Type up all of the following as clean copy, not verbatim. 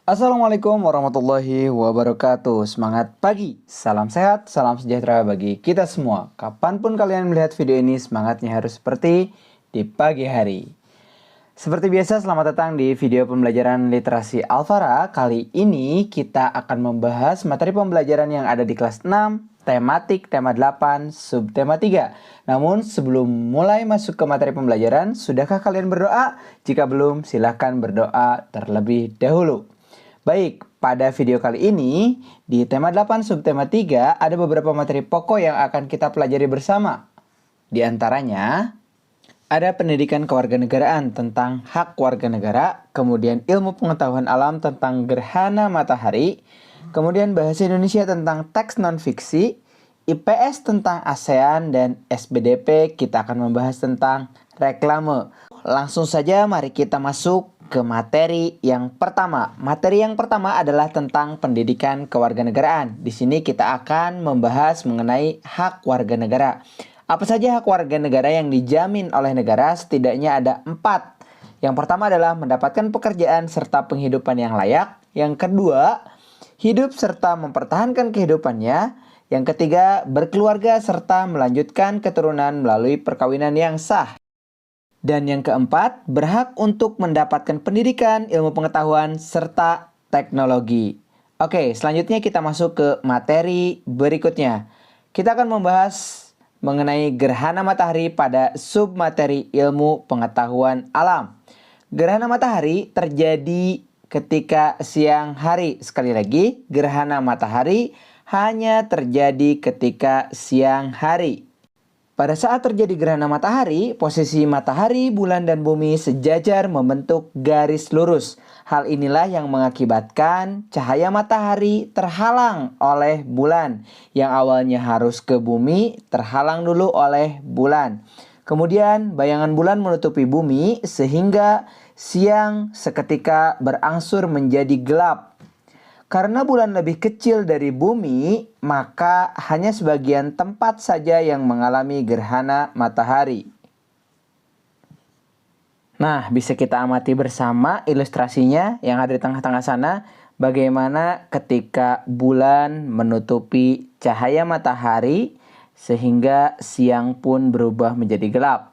Assalamualaikum warahmatullahi wabarakatuh. Semangat pagi, salam sehat, salam sejahtera bagi kita semua. Kapanpun kalian melihat video ini, semangatnya harus seperti di pagi hari. Seperti biasa, selamat datang di video pembelajaran literasi Alfara. Kali ini kita akan membahas materi pembelajaran yang ada di kelas 6, tematik, tema 8, subtema 3. Namun sebelum mulai masuk ke materi pembelajaran, sudahkah kalian berdoa? Jika belum, silahkan berdoa terlebih dahulu. Baik, pada video kali ini, di tema 8 subtema 3 ada beberapa materi pokok yang akan kita pelajari bersama. Di antaranya, ada pendidikan kewarganegaraan tentang hak warga negara, kemudian ilmu pengetahuan alam tentang gerhana matahari, kemudian bahasa Indonesia tentang teks non-fiksi, IPS tentang ASEAN, dan SBDP kita akan membahas tentang reklame. Langsung saja mari kita masuk ke materi yang pertama. Materi yang pertama adalah tentang pendidikan kewarganegaraan. Di sini kita akan membahas mengenai hak warga negara. Apa saja hak warga negara yang dijamin oleh negara? Setidaknya ada 4. Yang pertama adalah mendapatkan pekerjaan serta penghidupan yang layak. Yang kedua, hidup serta mempertahankan kehidupannya. Yang ketiga, berkeluarga serta melanjutkan keturunan melalui perkawinan yang sah. Dan yang keempat, berhak untuk mendapatkan pendidikan, ilmu pengetahuan, serta teknologi. Oke, selanjutnya kita masuk ke materi berikutnya. Kita akan membahas mengenai gerhana matahari pada submateri ilmu pengetahuan alam. Gerhana matahari terjadi ketika siang hari. Sekali lagi, gerhana matahari hanya terjadi ketika siang hari. Pada saat terjadi gerhana matahari, posisi matahari, bulan, dan bumi sejajar membentuk garis lurus. Hal inilah yang mengakibatkan cahaya matahari terhalang oleh bulan. Yang awalnya harus ke bumi, terhalang dulu oleh bulan. Kemudian bayangan bulan menutupi bumi sehingga siang seketika berangsur menjadi gelap. Karena bulan lebih kecil dari bumi, maka hanya sebagian tempat saja yang mengalami gerhana matahari. Nah, bisa kita amati bersama ilustrasinya yang ada di tengah-tengah sana. Bagaimana ketika bulan menutupi cahaya matahari sehingga siang pun berubah menjadi gelap.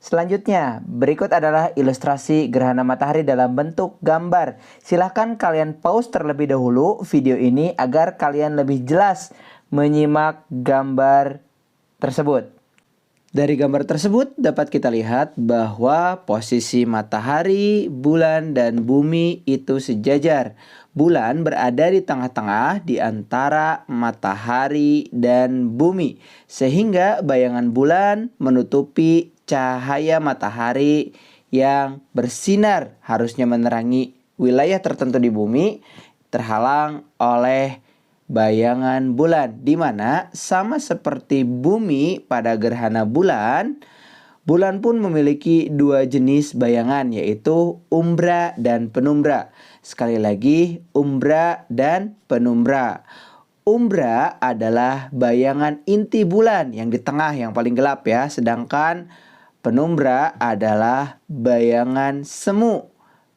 Selanjutnya, berikut adalah ilustrasi gerhana matahari dalam bentuk gambar. Silahkan kalian pause terlebih dahulu video ini agar kalian lebih jelas menyimak gambar tersebut. Dari gambar tersebut dapat kita lihat bahwa posisi matahari, bulan, dan bumi itu sejajar. Bulan berada di tengah-tengah di antara matahari dan bumi, sehingga bayangan bulan menutupi cahaya matahari yang bersinar harusnya menerangi wilayah tertentu di bumi terhalang oleh bayangan bulan, di mana sama seperti bumi pada gerhana bulan, bulan pun memiliki 2 jenis bayangan, yaitu umbra dan penumbra. Sekali lagi, umbra dan penumbra. Umbra adalah bayangan inti bulan yang di tengah yang paling gelap ya, sedangkan penumbra adalah bayangan semu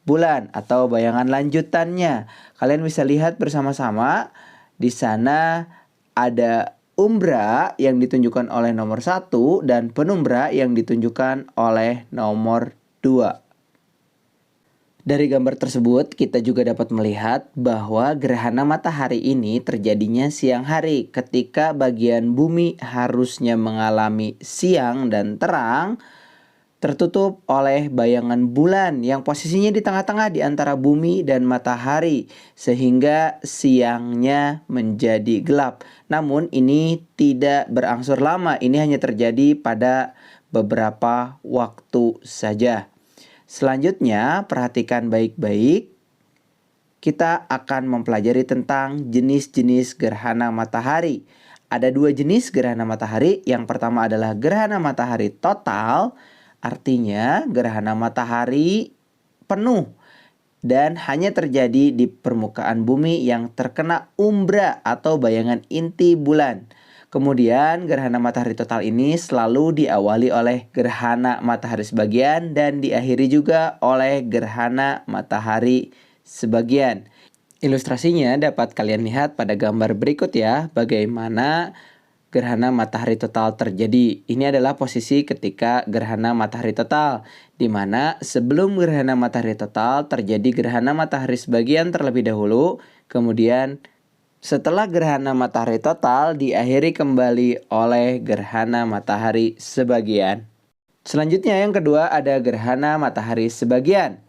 bulan atau bayangan lanjutannya. Kalian bisa lihat bersama-sama di sana ada umbra yang ditunjukkan oleh nomor 1 dan penumbra yang ditunjukkan oleh nomor 2. Dari gambar tersebut, kita juga dapat melihat bahwa gerhana matahari ini terjadinya siang hari ketika bagian bumi harusnya mengalami siang dan terang, tertutup oleh bayangan bulan yang posisinya di tengah-tengah di antara bumi dan matahari, sehingga siangnya menjadi gelap. Namun ini tidak berangsur lama, ini hanya terjadi pada beberapa waktu saja. Selanjutnya, perhatikan baik-baik. Kita akan mempelajari tentang jenis-jenis gerhana matahari. Ada 2 jenis gerhana matahari. Yang pertama adalah gerhana matahari total. Artinya gerhana matahari penuh dan hanya terjadi di permukaan bumi yang terkena umbra atau bayangan inti bulan. Kemudian gerhana matahari total ini selalu diawali oleh gerhana matahari sebagian dan diakhiri juga oleh gerhana matahari sebagian. Ilustrasinya dapat kalian lihat pada gambar berikut ya, bagaimana gerhana matahari total terjadi. Ini adalah posisi ketika gerhana matahari total, di mana sebelum gerhana matahari total terjadi gerhana matahari sebagian terlebih dahulu, kemudian setelah gerhana matahari total diakhiri kembali oleh gerhana matahari sebagian. Selanjutnya yang kedua ada gerhana matahari sebagian.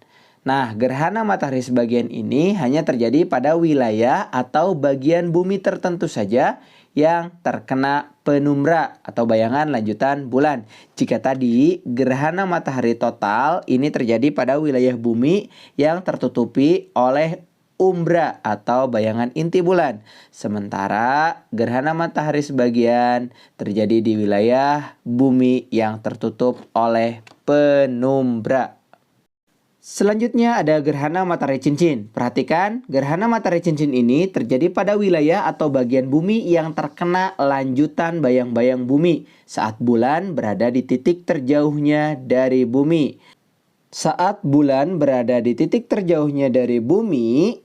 Nah, gerhana matahari sebagian ini hanya terjadi pada wilayah atau bagian bumi tertentu saja yang terkena penumbra atau bayangan lanjutan bulan. Jika tadi gerhana matahari total ini terjadi pada wilayah bumi yang tertutupi oleh umbra atau bayangan inti bulan. Sementara gerhana matahari sebagian terjadi di wilayah bumi yang tertutup oleh penumbra. Selanjutnya ada gerhana matahari cincin. Perhatikan, gerhana matahari cincin ini terjadi pada wilayah atau bagian bumi yang terkena lanjutan bayang-bayang bumi saat bulan berada di titik terjauhnya dari bumi. Saat bulan berada di titik terjauhnya dari bumi,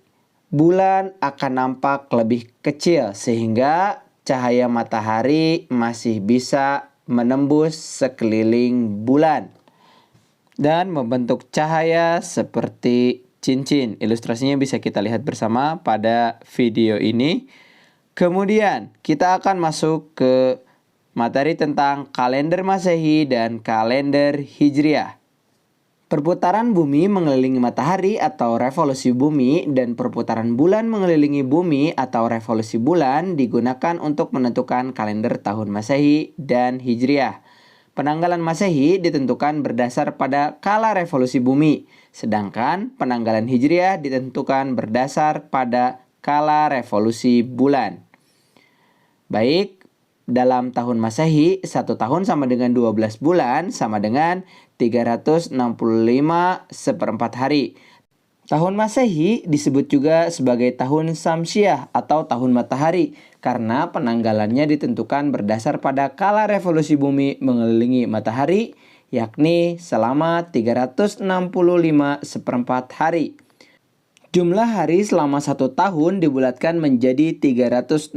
bulan akan nampak lebih kecil sehingga cahaya matahari masih bisa menembus sekeliling bulan dan membentuk cahaya seperti cincin. Ilustrasinya bisa kita lihat bersama pada video ini. Kemudian kita akan masuk ke materi tentang kalender Masehi dan kalender Hijriah. Perputaran bumi mengelilingi matahari atau revolusi bumi dan perputaran bulan mengelilingi bumi atau revolusi bulan digunakan untuk menentukan kalender tahun Masehi dan Hijriah. Penanggalan Masehi ditentukan berdasar pada kala revolusi bumi, sedangkan penanggalan Hijriah ditentukan berdasar pada kala revolusi bulan. Baik, dalam tahun Masehi, 1 tahun sama dengan 12 bulan sama dengan 365 seperempat hari. Tahun Masehi disebut juga sebagai tahun Samsiah atau tahun matahari karena penanggalannya ditentukan berdasar pada kala revolusi bumi mengelilingi matahari, yakni selama 365 seperempat hari. Jumlah hari selama 1 tahun dibulatkan menjadi 365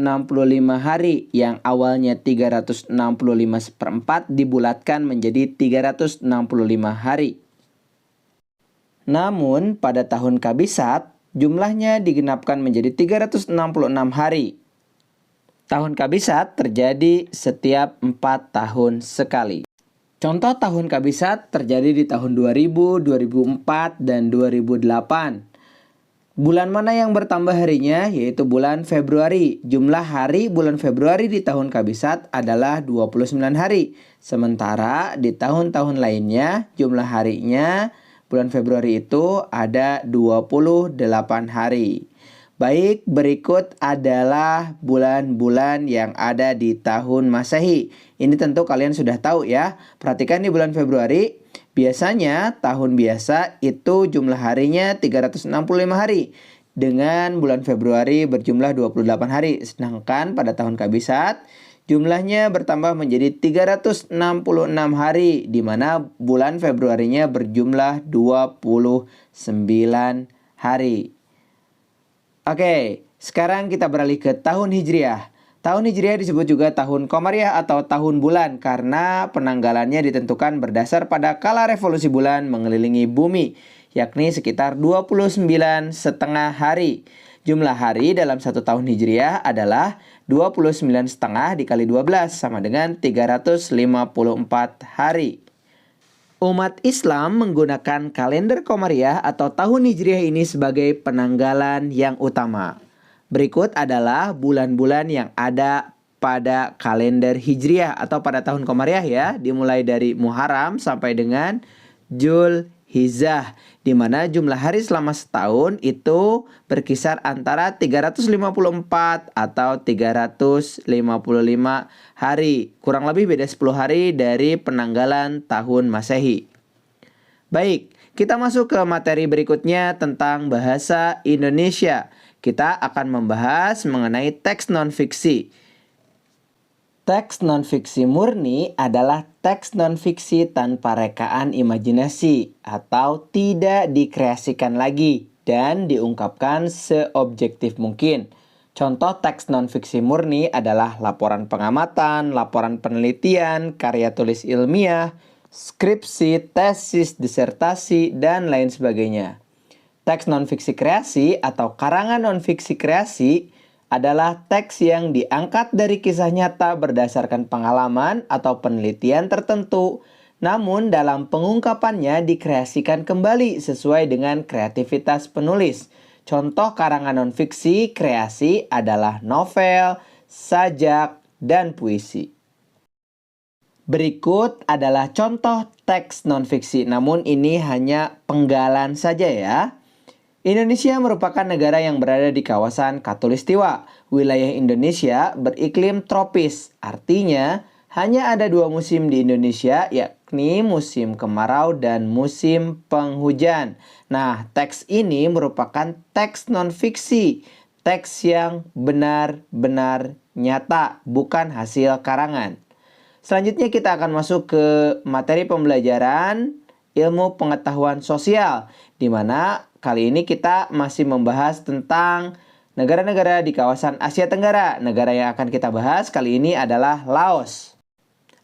hari, yang awalnya 365 seperempat dibulatkan menjadi 365 hari. Namun, pada tahun Kabisat, jumlahnya digenapkan menjadi 366 hari. Tahun Kabisat terjadi setiap 4 tahun sekali. Contoh tahun Kabisat terjadi di tahun 2000, 2004, dan 2008. Bulan mana yang bertambah harinya? Yaitu bulan Februari. Jumlah hari bulan Februari di tahun Kabisat adalah 29 hari. Sementara di tahun-tahun lainnya, jumlah harinya bulan Februari itu ada 28 hari. Baik, berikut adalah bulan-bulan yang ada di tahun Masehi. Ini tentu kalian sudah tahu ya. Perhatikan di bulan Februari, biasanya tahun biasa itu jumlah harinya 365 hari. Dengan bulan Februari berjumlah 28 hari. Sedangkan pada tahun Kabisat, jumlahnya bertambah menjadi 366 hari, di mana bulan Februarinya berjumlah 29 hari. Oke, sekarang kita beralih ke tahun Hijriah. Tahun Hijriah disebut juga tahun Komariah atau tahun bulan karena penanggalannya ditentukan berdasar pada kala revolusi bulan mengelilingi bumi, yakni sekitar 29,5 hari. Jumlah hari dalam 1 tahun Hijriah adalah 29,5 dikali 12 sama dengan 354 hari. Umat Islam menggunakan kalender Komariah atau tahun Hijriah ini sebagai penanggalan yang utama. Berikut adalah bulan-bulan yang ada pada kalender Hijriah atau pada tahun Komariah ya, dimulai dari Muharram sampai dengan Zulhijjah, di mana jumlah hari selama setahun itu berkisar antara 354 atau 355 hari. Kurang lebih beda 10 hari dari penanggalan tahun Masehi. Baik, kita masuk ke materi berikutnya tentang bahasa Indonesia. Kita akan membahas mengenai teks non-fiksi. Teks non-fiksi murni adalah teks non-fiksi tanpa rekaan imajinasi atau tidak dikreasikan lagi. dan diungkapkan seobjektif mungkin. Contoh teks non-fiksi murni adalah laporan pengamatan, laporan penelitian, karya tulis ilmiah, skripsi, tesis, disertasi, dan lain sebagainya. Teks non-fiksi kreasi atau karangan non-fiksi kreasi adalah teks yang diangkat dari kisah nyata berdasarkan pengalaman atau penelitian tertentu, namun dalam pengungkapannya dikreasikan kembali sesuai dengan kreativitas penulis. Contoh karangan non-fiksi kreasi adalah novel, sajak, dan puisi. Berikut adalah contoh teks non-fiksi, namun ini hanya penggalan saja ya. Indonesia merupakan negara yang berada di kawasan Khatulistiwa. Wilayah Indonesia beriklim tropis, artinya hanya ada 2 musim di Indonesia, yakni musim kemarau dan musim penghujan. Nah, teks ini merupakan teks non-fiksi, teks yang benar-benar nyata, bukan hasil karangan. Selanjutnya kita akan masuk ke materi pembelajaran ilmu pengetahuan sosial, di mana kali ini kita masih membahas tentang negara-negara di kawasan Asia Tenggara. Negara yang akan kita bahas kali ini adalah Laos.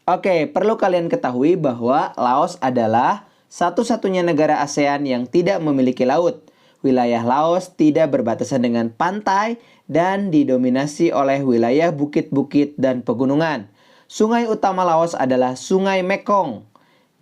Oke, perlu kalian ketahui bahwa Laos adalah satu-satunya negara ASEAN yang tidak memiliki laut. Wilayah Laos tidak berbatasan dengan pantai dan didominasi oleh wilayah bukit-bukit dan pegunungan. Sungai utama Laos adalah Sungai Mekong.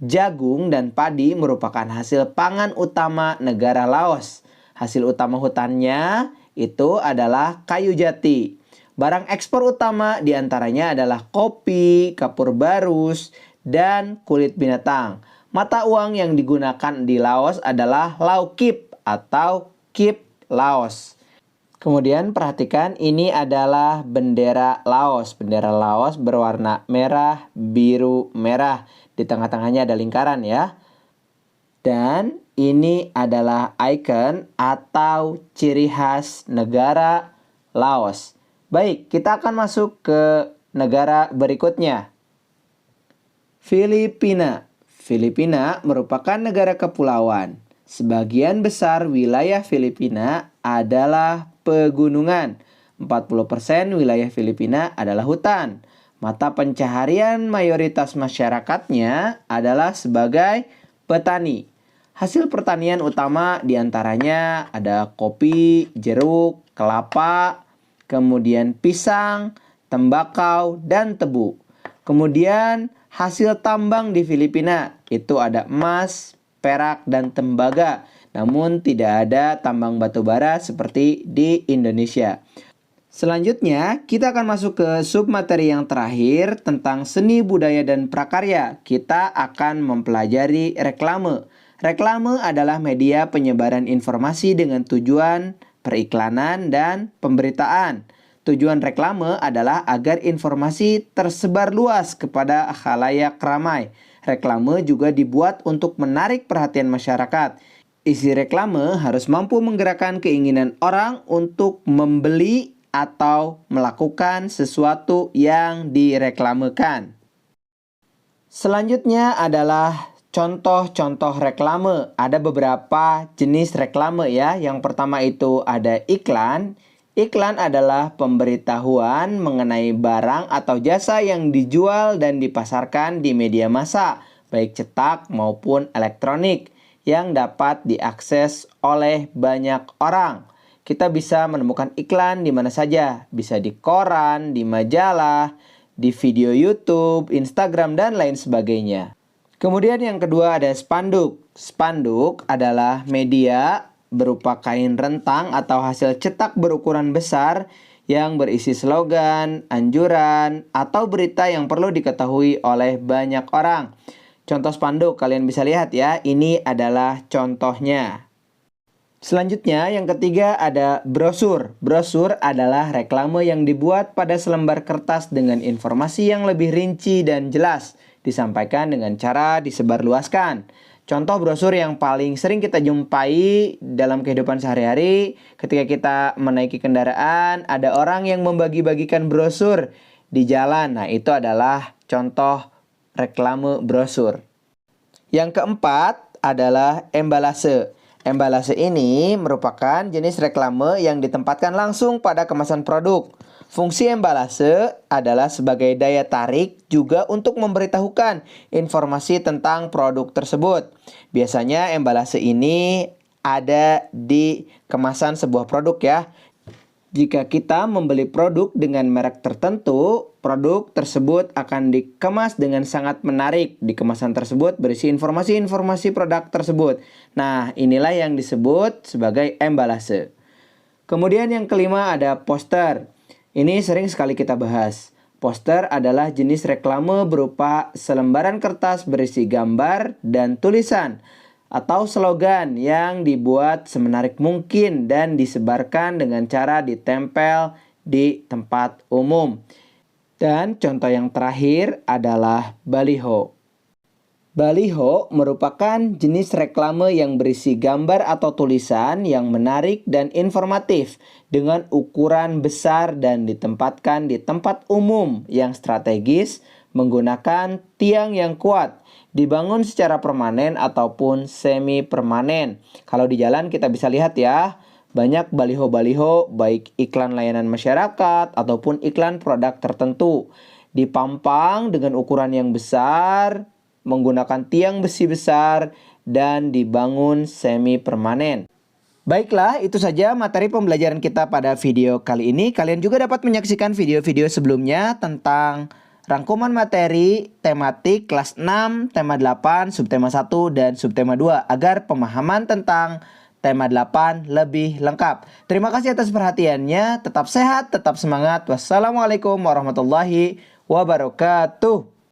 Jagung dan padi merupakan hasil pangan utama negara Laos. Hasil utama hutannya itu adalah kayu jati. Barang ekspor utama diantaranya adalah kopi, kapur barus, dan kulit binatang. Mata uang yang digunakan di Laos adalah Lao Kip atau Kip Laos. Kemudian perhatikan ini adalah bendera Laos. Bendera Laos berwarna merah, biru, merah. Di tengah-tengahnya ada lingkaran ya. Dan ini adalah ikon atau ciri khas negara Laos. Baik, kita akan masuk ke negara berikutnya. Filipina. Filipina merupakan negara kepulauan. Sebagian besar wilayah Filipina adalah pegunungan. 40% wilayah Filipina adalah hutan. Mata pencaharian mayoritas masyarakatnya adalah sebagai petani. Hasil pertanian utama diantaranya ada kopi, jeruk, kelapa, kemudian pisang, tembakau, dan tebu. Kemudian hasil tambang di Filipina itu ada emas, perak, dan tembaga. Namun tidak ada tambang batu bara seperti di Indonesia. Selanjutnya kita akan masuk ke submateri yang terakhir tentang seni budaya dan prakarya. Kita akan mempelajari reklame. Reklame adalah media penyebaran informasi dengan tujuan periklanan dan pemberitaan. Tujuan reklame adalah agar informasi tersebar luas kepada khalayak ramai. Reklame juga dibuat untuk menarik perhatian masyarakat. Isi reklame harus mampu menggerakkan keinginan orang untuk membeli atau melakukan sesuatu yang direklamekan. Selanjutnya adalah contoh-contoh reklame. Ada beberapa jenis reklame ya. Yang pertama itu ada iklan. Iklan adalah pemberitahuan mengenai barang atau jasa yang dijual dan dipasarkan di media massa, baik cetak maupun elektronik, yang dapat diakses oleh banyak orang. Kita bisa menemukan iklan di mana saja, bisa di koran, di majalah, di video YouTube, Instagram, dan lain sebagainya. Kemudian yang kedua ada spanduk. Spanduk adalah media berupa kain rentang atau hasil cetak berukuran besar yang berisi slogan, anjuran, atau berita yang perlu diketahui oleh banyak orang. Contoh spanduk kalian bisa lihat ya, ini adalah contohnya. Selanjutnya yang ketiga ada brosur. Brosur adalah reklame yang dibuat pada selembar kertas dengan informasi yang lebih rinci dan jelas, disampaikan dengan cara disebarluaskan. Contoh brosur yang paling sering kita jumpai dalam kehidupan sehari-hari ketika kita menaiki kendaraan, ada orang yang membagi-bagikan brosur di jalan. Nah, itu adalah contoh reklame brosur. Yang keempat adalah embalase. Embalase ini merupakan jenis reklame yang ditempatkan langsung pada kemasan produk. Fungsi embalase adalah sebagai daya tarik juga untuk memberitahukan informasi tentang produk tersebut. Biasanya embalase ini ada di kemasan sebuah produk ya. Jika kita membeli produk dengan merek tertentu, produk tersebut akan dikemas dengan sangat menarik. Di kemasan tersebut berisi informasi-informasi produk tersebut. Nah, inilah yang disebut sebagai embalase. Kemudian yang kelima ada poster. Ini sering sekali kita bahas. Poster adalah jenis reklame berupa selembaran kertas berisi gambar dan tulisan atau slogan yang dibuat semenarik mungkin dan disebarkan dengan cara ditempel di tempat umum. Dan contoh yang terakhir adalah baliho. Baliho merupakan jenis reklame yang berisi gambar atau tulisan yang menarik dan informatif dengan ukuran besar dan ditempatkan di tempat umum yang strategis menggunakan tiang yang kuat, dibangun secara permanen ataupun semi permanen. Kalau di jalan kita bisa lihat ya, banyak baliho-baliho baik iklan layanan masyarakat ataupun iklan produk tertentu. Dipampang dengan ukuran yang besar, menggunakan tiang besi besar, dan dibangun semi permanen. Baiklah, itu saja materi pembelajaran kita pada video kali ini. Kalian juga dapat menyaksikan video-video sebelumnya tentang rangkuman materi tematik kelas 6, tema 8, subtema 1, dan subtema 2 agar pemahaman tentang tema 8 lebih lengkap. Terima kasih atas perhatiannya. Tetap sehat, tetap semangat. Wassalamualaikum warahmatullahi wabarakatuh.